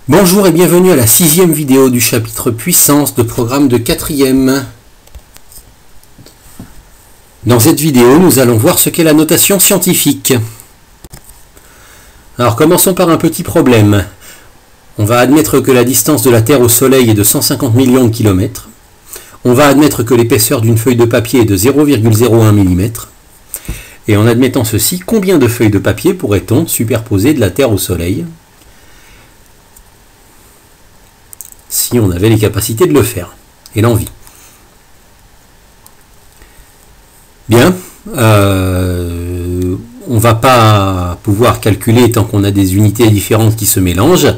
Bonjour et bienvenue à la 6e vidéo du chapitre puissance de programme de 4e. Dans cette vidéo, nous allons voir ce qu'est la notation scientifique. Alors commençons par un petit problème. On va admettre que la distance de la Terre au Soleil est de 150 millions de kilomètres. On va admettre que l'épaisseur d'une feuille de papier est de 0,01 mm. Et en admettant ceci, combien de feuilles de papier pourrait-on superposer de la Terre au Soleil si on avait les capacités de le faire et l'envie? Bien, on va pas pouvoir calculer tant qu'on a des unités différentes qui se mélangent.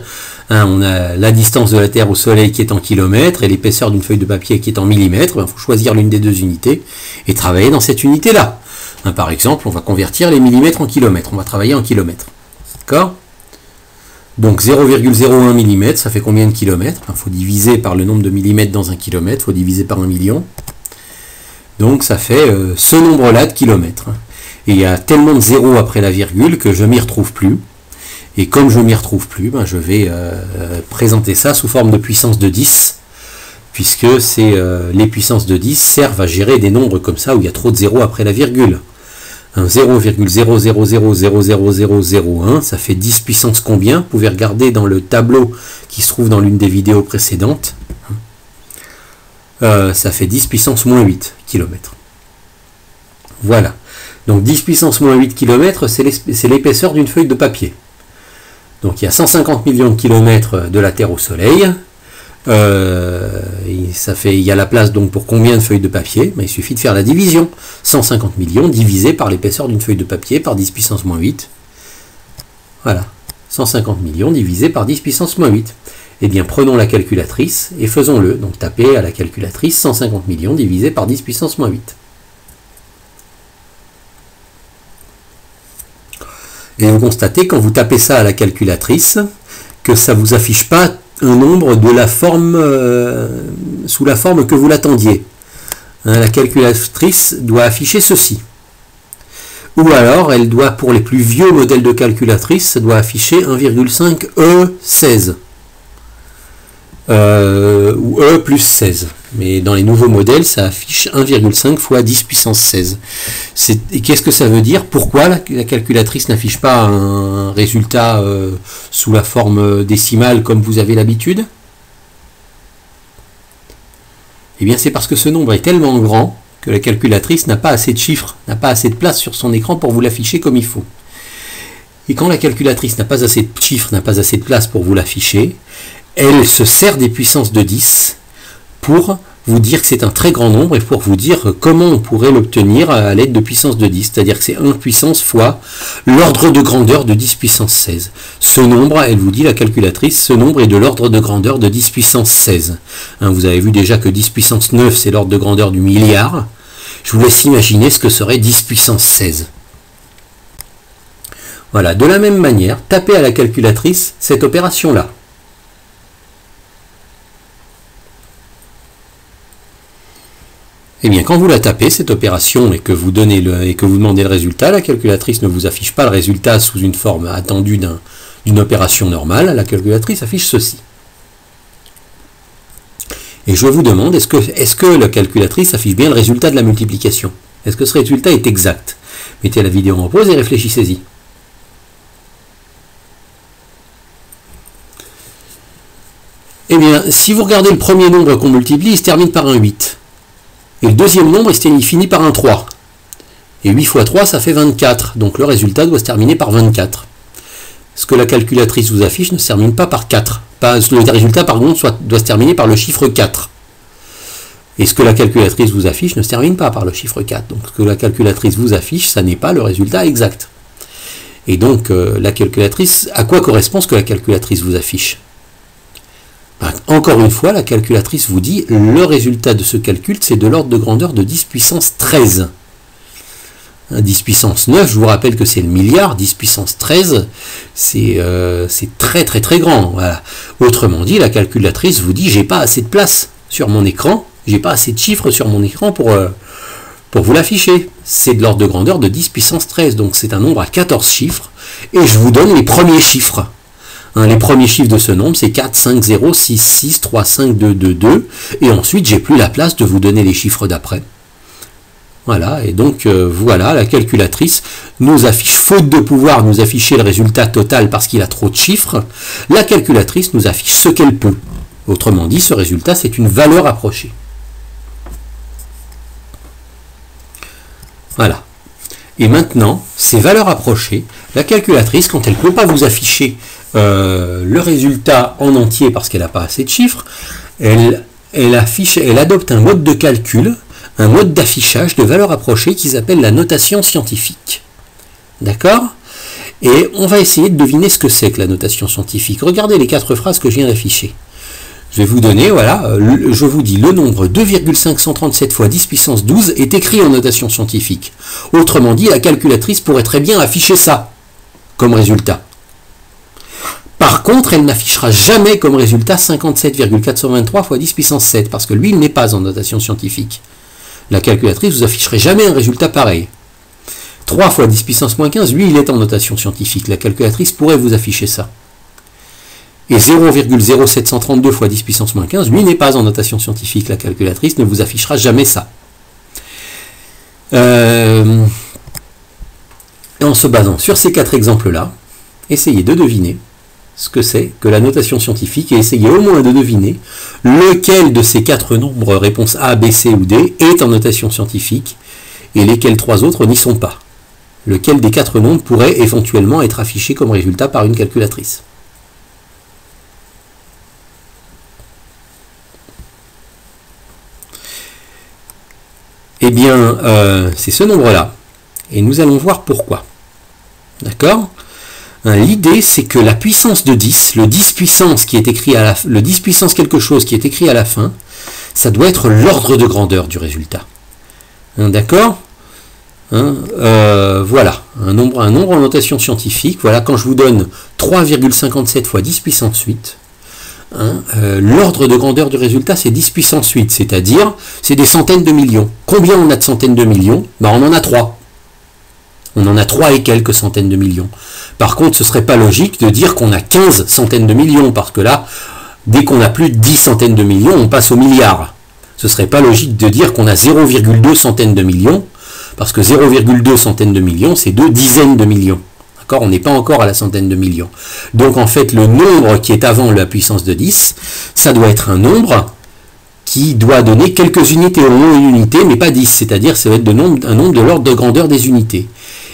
On a la distance de la Terre au Soleil qui est en kilomètres et l'épaisseur d'une feuille de papier qui est en millimètres. Il faut choisir l'une des deux unités et travailler dans cette unité-là. Par exemple, on va convertir les millimètres en kilomètres. On va travailler en kilomètres. D'accord ? Donc 0,01 mm, ça fait combien de kilomètres? Il faut diviser par le nombre de millimètres dans un kilomètre, il faut diviser par 1 million. Donc ça fait ce nombre-là de kilomètres. Et il y a tellement de zéros après la virgule que je ne m'y retrouve plus. Et comme je ne m'y retrouve plus, je vais présenter ça sous forme de puissance de 10, puisque les puissances de 10 servent à gérer des nombres comme ça où il y a trop de zéros après la virgule. 0,0000001, ça fait 10 puissance combien? Vous pouvez regarder dans le tableau qui se trouve dans l'une des vidéos précédentes. Ça fait 10 puissance moins 8 km. Voilà. Donc 10 puissance moins 8 km, c'est l'épaisseur d'une feuille de papier. Donc il y a 150 millions de kilomètres de la Terre au Soleil. Il y a la place donc pour combien de feuilles de papier? Il suffit de faire la division. 150 millions divisé par l'épaisseur d'une feuille de papier par 10 puissance moins 8. Voilà. 150 millions divisé par 10 puissance moins 8. Eh bien, prenons la calculatrice et faisons-le. Donc tapez à la calculatrice 150 millions divisé par 10 puissance moins 8. Et vous constatez quand vous tapez ça à la calculatrice que ça ne vous affiche pas un nombre de la forme sous la forme que vous l'attendiez. La calculatrice doit afficher ceci. Ou alors, elle doit, pour les plus vieux modèles de calculatrice, ça doit afficher 1,5 E16. Ou E plus 16. Mais dans les nouveaux modèles, ça affiche 1,5 fois 10 puissance 16. Et qu'est-ce que ça veut dire? Pourquoi la calculatrice n'affiche pas un résultat sous la forme décimale comme vous avez l'habitude? Eh bien, c'est parce que ce nombre est tellement grand que la calculatrice n'a pas assez de chiffres, n'a pas assez de place sur son écran pour vous l'afficher comme il faut. Et quand la calculatrice n'a pas assez de chiffres, n'a pas assez de place pour vous l'afficher, elle se sert des puissances de 10 pour vous dire que c'est un très grand nombre et pour vous dire comment on pourrait l'obtenir à l'aide de puissance de 10. C'est-à-dire que c'est 1 puissance fois l'ordre de grandeur de 10 puissance 16. Ce nombre, elle vous dit, la calculatrice, ce nombre est de l'ordre de grandeur de 10 puissance 16. Vous avez vu déjà que 10 puissance 9, c'est l'ordre de grandeur du milliard. Je vous laisse imaginer ce que serait 10 puissance 16. Voilà, de la même manière, tapez à la calculatrice cette opération-là. Eh bien, quand vous la tapez, cette opération, et que vous demandez le résultat, la calculatrice ne vous affiche pas le résultat sous une forme attendue d'une opération normale. La calculatrice affiche ceci. Et je vous demande, est-ce que la calculatrice affiche bien le résultat de la multiplication? Est-ce que ce résultat est exact? Mettez la vidéo en pause et réfléchissez-y. Eh bien, si vous regardez le premier nombre qu'on multiplie, il se termine par un 8. Et le deuxième nombre, il finit par un 3. Et 8 fois 3, ça fait 24. Donc le résultat doit se terminer par 24. Ce que la calculatrice vous affiche ne se termine pas par 4. Le résultat, par contre, doit se terminer par le chiffre 4. Et ce que la calculatrice vous affiche ne se termine pas par le chiffre 4. Donc ce que la calculatrice vous affiche, ça n'est pas le résultat exact. Et donc la calculatrice, à quoi correspond ce que la calculatrice vous affiche? Encore une fois, la calculatrice vous dit le résultat de ce calcul, c'est de l'ordre de grandeur de 10 puissance 13. 10 puissance 9, je vous rappelle que c'est le milliard, 10 puissance 13, c'est très très très grand. Voilà. Autrement dit, la calculatrice vous dit j'ai pas assez de place sur mon écran, j'ai pas assez de chiffres sur mon écran pour vous l'afficher. C'est de l'ordre de grandeur de 10 puissance 13, donc c'est un nombre à 14 chiffres, et je vous donne les premiers chiffres. Les premiers chiffres de ce nombre, c'est 4, 5, 0, 6, 6, 3, 5, 2, 2, 2. Et ensuite, j'ai plus la place de vous donner les chiffres d'après. Voilà, et donc voilà, la calculatrice nous affiche, faute de pouvoir nous afficher le résultat total parce qu'il a trop de chiffres, la calculatrice nous affiche ce qu'elle peut. Autrement dit, ce résultat, c'est une valeur approchée. Voilà. Et maintenant, ces valeurs approchées, la calculatrice, quand elle ne peut pas vous afficher le résultat en entier parce qu'elle n'a pas assez de chiffres, elle adopte un mode de calcul, un mode d'affichage de valeurs approchées qu'ils appellent la notation scientifique. D'accord? Et on va essayer de deviner ce que c'est que la notation scientifique. Regardez les 4 phrases que je viens d'afficher. Je vais vous donner, voilà, je vous dis, le nombre 2,537 fois 10 puissance 12 est écrit en notation scientifique. Autrement dit, la calculatrice pourrait très bien afficher ça comme résultat. Par contre, elle n'affichera jamais comme résultat 57,423 fois 10 puissance 7, parce que lui, il n'est pas en notation scientifique. La calculatrice vous afficherait jamais un résultat pareil. 3 fois 10 puissance moins 15, lui, il est en notation scientifique. La calculatrice pourrait vous afficher ça. Et 0,0732 fois 10 puissance moins 15, lui, n'est pas en notation scientifique. La calculatrice ne vous affichera jamais ça. En se basant sur ces 4 exemples-là, essayez de deviner ce que c'est que la notation scientifique et essayez au moins de deviner lequel de ces 4 nombres, réponse A, B, C ou D, est en notation scientifique et lesquels 3 autres n'y sont pas. Lequel des 4 nombres pourrait éventuellement être affiché comme résultat par une calculatrice. Eh bien, c'est ce nombre-là. Et nous allons voir pourquoi. D'accord ? L'idée, c'est que la puissance de 10, le 10 puissance qui est écrit à la, le 10 puissance quelque chose qui est écrit à la fin, ça doit être l'ordre de grandeur du résultat. D'accord ? Voilà, un nombre en notation scientifique. Voilà, quand je vous donne 3,57 fois 10 puissance 8, l'ordre de grandeur du résultat, c'est 10 puissance 8, c'est-à-dire, c'est des centaines de millions. Combien on a de centaines de millions? Ben, on en a 3. On en a 3 et quelques centaines de millions. Par contre, ce ne serait pas logique de dire qu'on a 15 centaines de millions, parce que là, dès qu'on a plus de 10 centaines de millions, on passe au milliard. Ce ne serait pas logique de dire qu'on a 0,2 centaines de millions, parce que 0,2 centaines de millions, c'est 2 dizaines de millions. D'accord ? On n'est pas encore à la centaine de millions. Donc en fait, le nombre qui est avant la puissance de 10, ça doit être un nombre qui doit donner quelques unités, au moins une unité, mais pas 10. C'est-à-dire ça va être un nombre de l'ordre de grandeur des unités.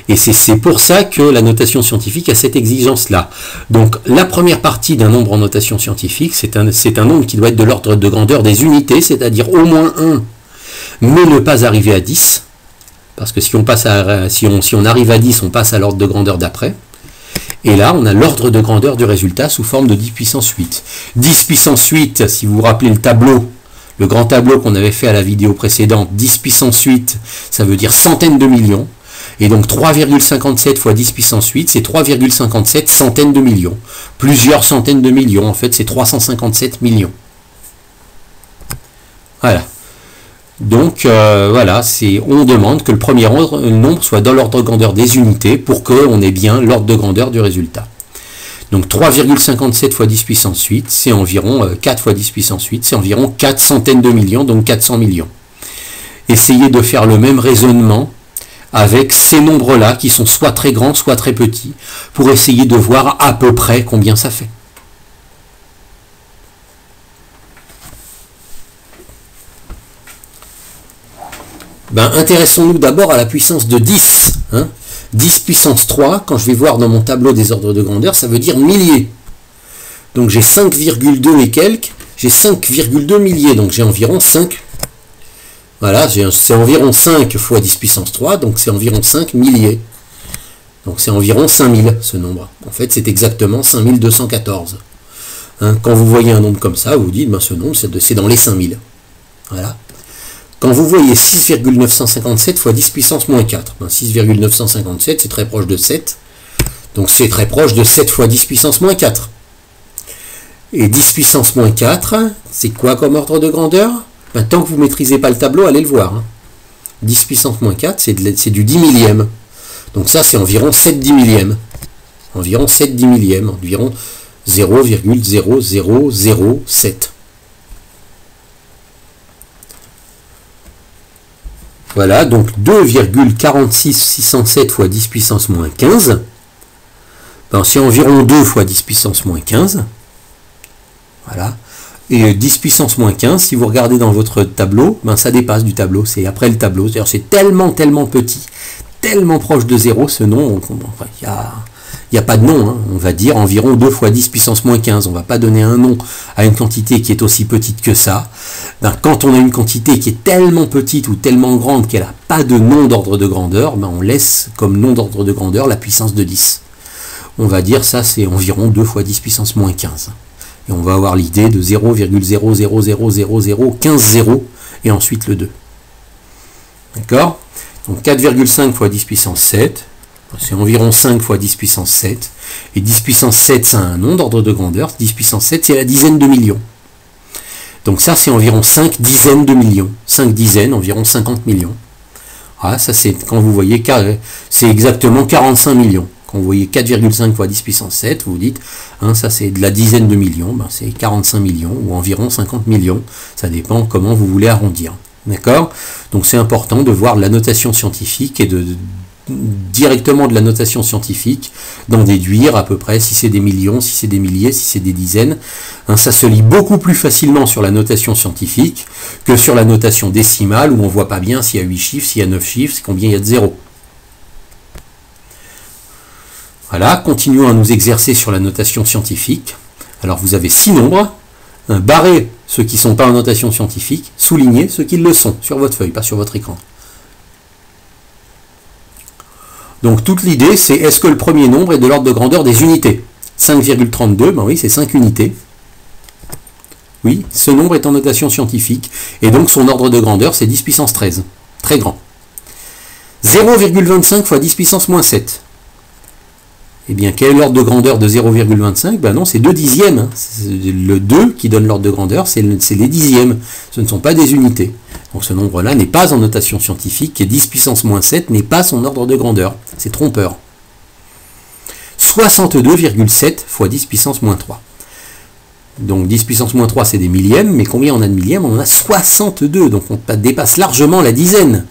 Et c'est pour ça que la notation scientifique a cette exigence-là. Donc la première partie d'un nombre en notation scientifique, c'est un nombre qui doit être de l'ordre de grandeur des unités, c'est-à-dire au moins 1, mais ne pas arriver à 10. Parce que si on arrive à 10, on passe à l'ordre de grandeur d'après. Et là, on a l'ordre de grandeur du résultat sous forme de 10 puissance 8. 10 puissance 8, si vous vous rappelez le tableau, le grand tableau qu'on avait fait à la vidéo précédente, 10 puissance 8, ça veut dire centaines de millions. Et donc 3,57 fois 10 puissance 8, c'est 3,57 centaines de millions. Plusieurs centaines de millions, en fait, c'est 357 millions. Voilà. Donc voilà, on demande que le premier nombre soit dans l'ordre de grandeur des unités pour qu'on ait bien l'ordre de grandeur du résultat. Donc 3,57 fois 10 puissance 8, c'est environ 4 fois 10 puissance 8, c'est environ 4 centaines de millions, donc 400 millions. Essayez de faire le même raisonnement avec ces nombres-là, qui sont soit très grands, soit très petits, pour essayer de voir à peu près combien ça fait. Intéressons-nous d'abord à la puissance de 10. 10 puissance 3, quand je vais voir dans mon tableau des ordres de grandeur, ça veut dire milliers. Donc j'ai 5,2 et quelques, j'ai 5,2 milliers, donc j'ai environ 5. Voilà, c'est environ 5 fois 10 puissance 3, donc c'est environ 5 milliers. Donc c'est environ 5000 ce nombre. En fait, c'est exactement 5214. Quand vous voyez un nombre comme ça, vous vous dites, ce nombre, c'est dans les 5000. Voilà. Quand vous voyez 6,957 fois 10 puissance moins 4, 6,957, c'est très proche de 7. Donc c'est très proche de 7 fois 10 puissance moins 4. Et 10 puissance moins 4, c'est quoi comme ordre de grandeur? Tant que vous ne maîtrisez pas le tableau, allez le voir. 10 puissance moins 4, c'est du 10 millième. Donc ça, c'est environ 7 10 millièmes. Environ 7 10 millièmes. Environ 0,0007. Voilà, donc 2,46607 fois 10 puissance moins 15, ben, c'est environ 2 fois 10 puissance moins 15. Voilà. Et 10 puissance moins 15, si vous regardez dans votre tableau, ben, ça dépasse du tableau, c'est après le tableau. C'est-à-dire c'est tellement petit, tellement proche de 0, ce nom, enfin, il n'y a pas de nom, hein. On va dire environ 2 fois 10 puissance moins 15. On ne va pas donner un nom à une quantité qui est aussi petite que ça. Ben, quand on a une quantité qui est tellement petite ou tellement grande qu'elle n'a pas de nom d'ordre de grandeur, ben, on laisse comme nom d'ordre de grandeur la puissance de 10. On va dire ça, c'est environ 2 fois 10 puissance moins 15. Et on va avoir l'idée de 0,000015 0 et ensuite le 2. D'accord? Donc 4,5 fois 10 puissance 7, c'est environ 5 fois 10 puissance 7. Et 10 puissance 7, c'est un nom d'ordre de grandeur. 10 puissance 7, c'est la dizaine de millions. Donc ça, c'est environ 5 dizaines de millions. 5 dizaines, environ 50 millions. Ah, ça, c'est quand vous voyez, c'est exactement 45 millions. Quand vous voyez 4,5 fois 10 puissance 7, vous vous dites, hein, ça c'est de la dizaine de millions, ben, c'est 45 millions ou environ 50 millions. Ça dépend comment vous voulez arrondir. D'accord? Donc c'est important de voir la notation scientifique et directement de la notation scientifique, d'en déduire à peu près si c'est des millions, si c'est des milliers, si c'est des dizaines. Hein, ça se lit beaucoup plus facilement sur la notation scientifique que sur la notation décimale où on ne voit pas bien s'il y a 8 chiffres, s'il y a 9 chiffres, combien il y a de zéros. Voilà, continuons à nous exercer sur la notation scientifique. Alors vous avez 6 nombres, barrez ceux qui ne sont pas en notation scientifique, soulignez ceux qui le sont sur votre feuille, pas sur votre écran. Donc toute l'idée, c'est est-ce que le premier nombre est de l'ordre de grandeur des unités? 5,32, ben oui, c'est 5 unités. Oui, ce nombre est en notation scientifique, et donc son ordre de grandeur, c'est 10 puissance 13, très grand. 0,25 fois 10 puissance moins 7. Eh bien, quel est l'ordre de grandeur de 0,25? Ben non, c'est 2 dixièmes. Hein. Le 2 qui donne l'ordre de grandeur, c'est les dixièmes. Ce ne sont pas des unités. Donc ce nombre-là n'est pas en notation scientifique, et 10 puissance moins 7 n'est pas son ordre de grandeur. C'est trompeur. 62,7 fois 10 puissance moins 3. Donc 10 puissance moins 3, c'est des millièmes, mais combien on a de millièmes? On en a 62, donc on dépasse largement la dizaine.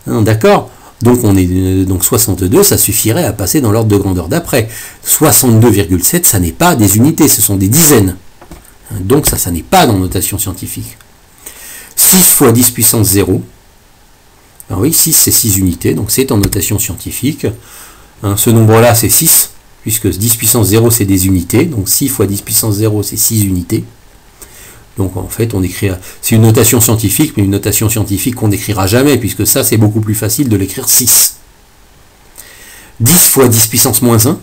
Hein, d'accord? Donc, donc 62, ça suffirait à passer dans l'ordre de grandeur d'après. 62,7, ça n'est pas des unités, ce sont des dizaines. Donc ça n'est pas dans notation scientifique. 6 fois 10 puissance 0. Ben oui, 6 c'est 6 unités, donc c'est en notation scientifique. Hein, ce nombre-là c'est 6, puisque 10 puissance 0 c'est des unités, donc 6 fois 10 puissance 0 c'est 6 unités. Donc en fait, on écrit, c'est une notation scientifique, mais une notation scientifique qu'on n'écrira jamais, puisque ça, c'est beaucoup plus facile de l'écrire 6. 10 fois 10 puissance moins 1,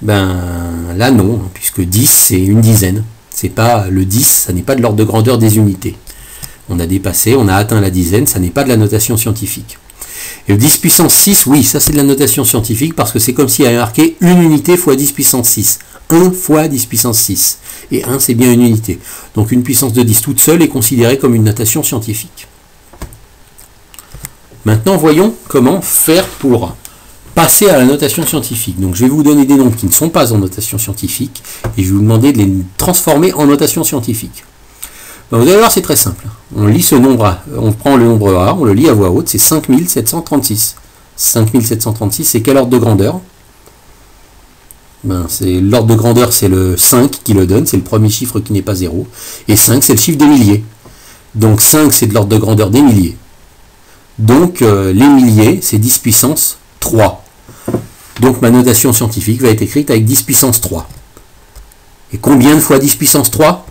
ben là non, puisque 10, c'est une dizaine. C'est pas le 10, ça n'est pas de l'ordre de grandeur des unités. On a dépassé, on a atteint la dizaine, ça n'est pas de la notation scientifique. Et le 10 puissance 6, oui, ça c'est de la notation scientifique, parce que c'est comme s'il y avait marqué une unité fois 10 puissance 6. 1 fois 10 puissance 6. Et 1, c'est bien une unité. Donc une puissance de 10 toute seule est considérée comme une notation scientifique. Maintenant, voyons comment faire pour passer à la notation scientifique. Donc je vais vous donner des nombres qui ne sont pas en notation scientifique, et je vais vous demander de les transformer en notation scientifique. Ben, vous allez voir, c'est très simple. On lit ce nombre, on prend le nombre A, on le lit à voix haute, c'est 5736. 5736, c'est quel ordre de grandeur? Ben, l'ordre de grandeur, c'est le 5 qui le donne, c'est le premier chiffre qui n'est pas 0. Et 5, c'est le chiffre des milliers. Donc 5, c'est de l'ordre de grandeur des milliers. Donc les milliers, c'est 10 puissance 3. Donc ma notation scientifique va être écrite avec 10 puissance 3. Et combien de fois 10 puissance 3?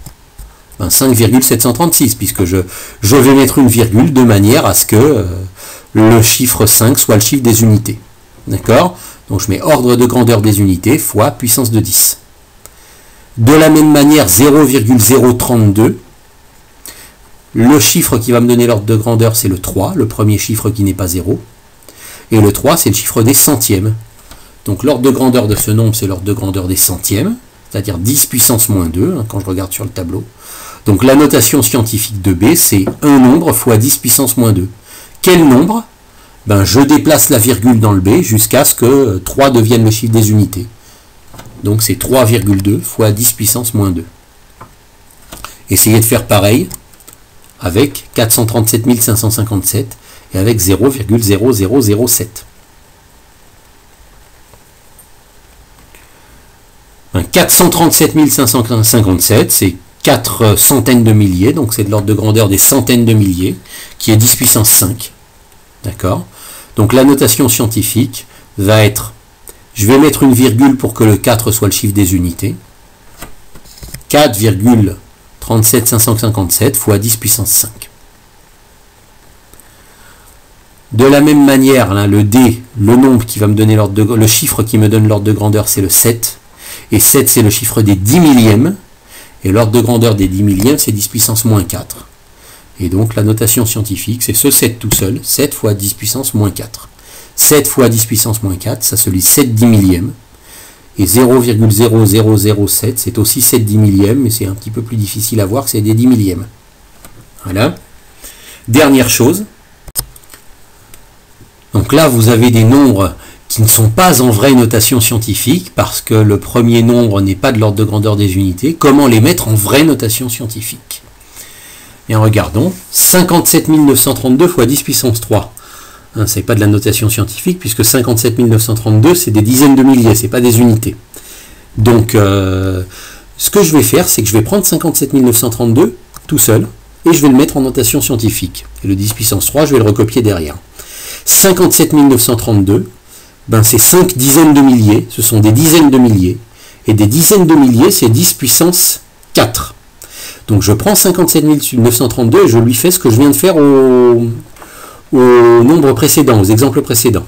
Ben 5,736, puisque je vais mettre une virgule de manière à ce que le chiffre 5 soit le chiffre des unités. D'accord? Donc je mets ordre de grandeur des unités fois puissance de 10. De la même manière, 0,032. Le chiffre qui va me donner l'ordre de grandeur, c'est le 3, le premier chiffre qui n'est pas 0. Et le 3, c'est le chiffre des centièmes. Donc l'ordre de grandeur de ce nombre, c'est l'ordre de grandeur des centièmes, c'est-à-dire 10 puissance moins 2, hein, quand je regarde sur le tableau. Donc la notation scientifique de B, c'est un nombre fois 10 puissance moins 2. Quel nombre? Ben, je déplace la virgule dans le B jusqu'à ce que 3 devienne le chiffre des unités. Donc c'est 3,2 fois 10 puissance moins 2. Essayez de faire pareil avec 437 557 et avec 0,0007. 437 557, c'est 4 centaines de milliers, donc c'est de l'ordre de grandeur des centaines de milliers, qui est 10 puissance 5. D'accord? Donc la notation scientifique va être, je vais mettre une virgule pour que le 4 soit le chiffre des unités, 4,37 557 fois 10 puissance 5. De la même manière, là, le D, le nombre qui va me donner l'ordre de, le chiffre qui me donne l'ordre de grandeur, c'est le 7. Et 7, c'est le chiffre des 10 millièmes. Et l'ordre de grandeur des 10 millièmes, c'est 10 puissance moins 4. Et donc, la notation scientifique, c'est ce 7 tout seul, 7 fois 10 puissance moins 4. 7 fois 10 puissance moins 4, ça se lit 7 10 millièmes. Et 0,0007, c'est aussi 7 10 millièmes, mais c'est un petit peu plus difficile à voir, c'est des 10 millièmes. Voilà. Dernière chose. Donc là, vous avez des nombres qui ne sont pas en vraie notation scientifique, parce que le premier nombre n'est pas de l'ordre de grandeur des unités. Comment les mettre en vraie notation scientifique? Bien, regardons. 57 932 fois 10 puissance 3. Hein, c'est pas de la notation scientifique, puisque 57 932, c'est des dizaines de milliers, c'est pas des unités. Donc, ce que je vais faire, c'est que je vais prendre 57 932 tout seul, et je vais le mettre en notation scientifique. Et le 10 puissance 3, je vais le recopier derrière. 57 932, ben c'est 5 dizaines de milliers, ce sont des dizaines de milliers, et des dizaines de milliers, c'est 10 puissance 4. Donc je prends 57 932 et je lui fais ce que je viens de faire au nombre précédent, aux exemples précédents.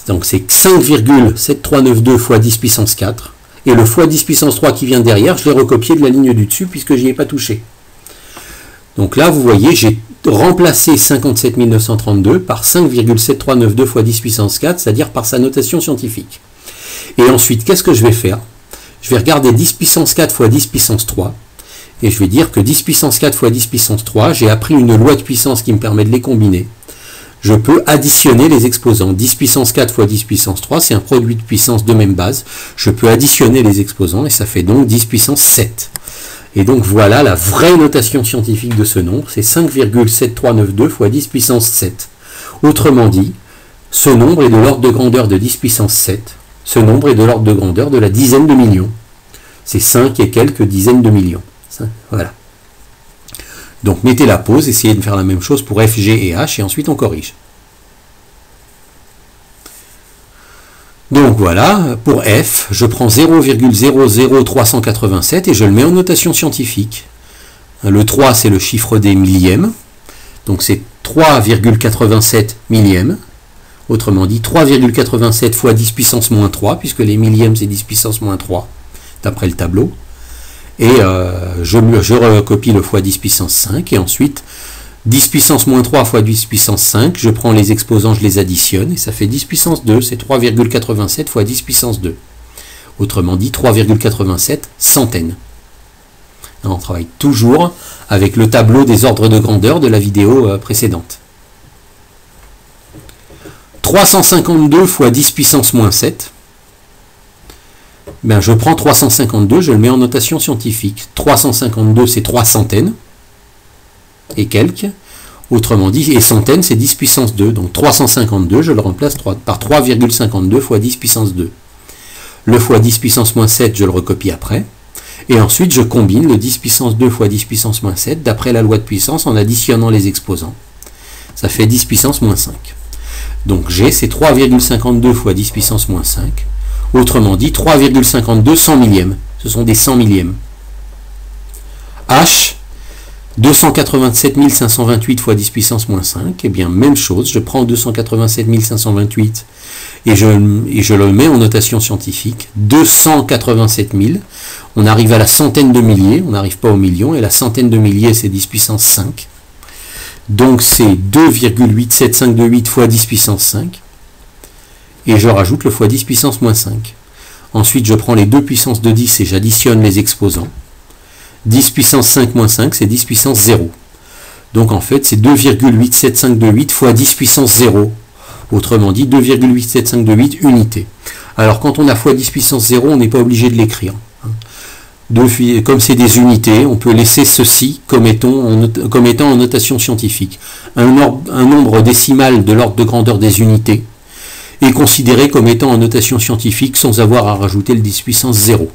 Donc c'est 5,7392 fois 10 puissance 4, et le fois 10 puissance 3 qui vient derrière, je l'ai recopié de la ligne du dessus, puisque je n'y ai pas touché. Donc là, vous voyez, j'ai remplacé 57 932 par 5,7392 fois 10 puissance 4, c'est-à-dire par sa notation scientifique. Et ensuite, qu'est-ce que je vais faire? Je vais regarder 10 puissance 4 fois 10 puissance 3, et je vais dire que 10 puissance 4 fois 10 puissance 3, j'ai appris une loi de puissance qui me permet de les combiner. Je peux additionner les exposants. 10 puissance 4 fois 10 puissance 3, c'est un produit de puissance de même base. Je peux additionner les exposants, et ça fait donc 10 puissance 7. Et donc voilà la vraie notation scientifique de ce nombre, c'est 5,7392 fois 10 puissance 7. Autrement dit, ce nombre est de l'ordre de grandeur de 10 puissance 7. Ce nombre est de l'ordre de grandeur de la dizaine de millions. C'est 5 et quelques dizaines de millions. Voilà. Donc mettez la pause, essayez de faire la même chose pour F, G et H, et ensuite on corrige. Donc voilà, pour F, je prends 0,00387 et je le mets en notation scientifique. Le 3, c'est le chiffre des millièmes. Donc c'est 3,87 millièmes. Autrement dit, 3,87 fois 10 puissance moins 3, puisque les millièmes, c'est 10 puissance moins 3, d'après le tableau. Et je recopie le fois 10 puissance 5, et ensuite, 10 puissance moins 3 fois 10 puissance 5, je prends les exposants, je les additionne, et ça fait 10 puissance 2, c'est 3,87 fois 10 puissance 2. Autrement dit, 3,87 centaines. On travaille toujours avec le tableau des ordres de grandeur de la vidéo précédente. 352 fois 10 puissance moins 7. Ben, je prends 352, je le mets en notation scientifique. 352, c'est 3 centaines. Et quelques. Autrement dit, et centaines, c'est 10 puissance 2. Donc 352, je le remplace par 3,52 fois 10 puissance 2. Le fois 10 puissance moins 7, je le recopie après. Et ensuite, je combine le 10 puissance 2 fois 10 puissance moins 7, d'après la loi de puissance, en additionnant les exposants. Ça fait 10 puissance moins 5. Donc G, c'est 3,52 fois 10 puissance moins 5. Autrement dit, 3,52 100 millièmes. Ce sont des 100 millièmes. H, 287 528 fois 10 puissance moins 5. Eh bien, même chose, je prends 287 528 et je le mets en notation scientifique. 287 000. On arrive à la centaine de milliers, on n'arrive pas au million, et la centaine de milliers, c'est 10 puissance 5. Donc, c'est 2,87528 fois 10 puissance 5. Et je rajoute le fois 10 puissance moins 5. Ensuite, je prends les deux puissances de 10 et j'additionne les exposants. 10 puissance 5 moins 5, c'est 10 puissance 0. Donc en fait, c'est 2,87528 fois 10 puissance 0. Autrement dit, 2,87528 unités. Alors quand on a x 10 puissance 0, on n'est pas obligé de l'écrire. Comme c'est des unités, on peut laisser ceci comme étant en notation scientifique. Un nombre décimal de l'ordre de grandeur des unités est considéré comme étant en notation scientifique sans avoir à rajouter le 10 puissance 0.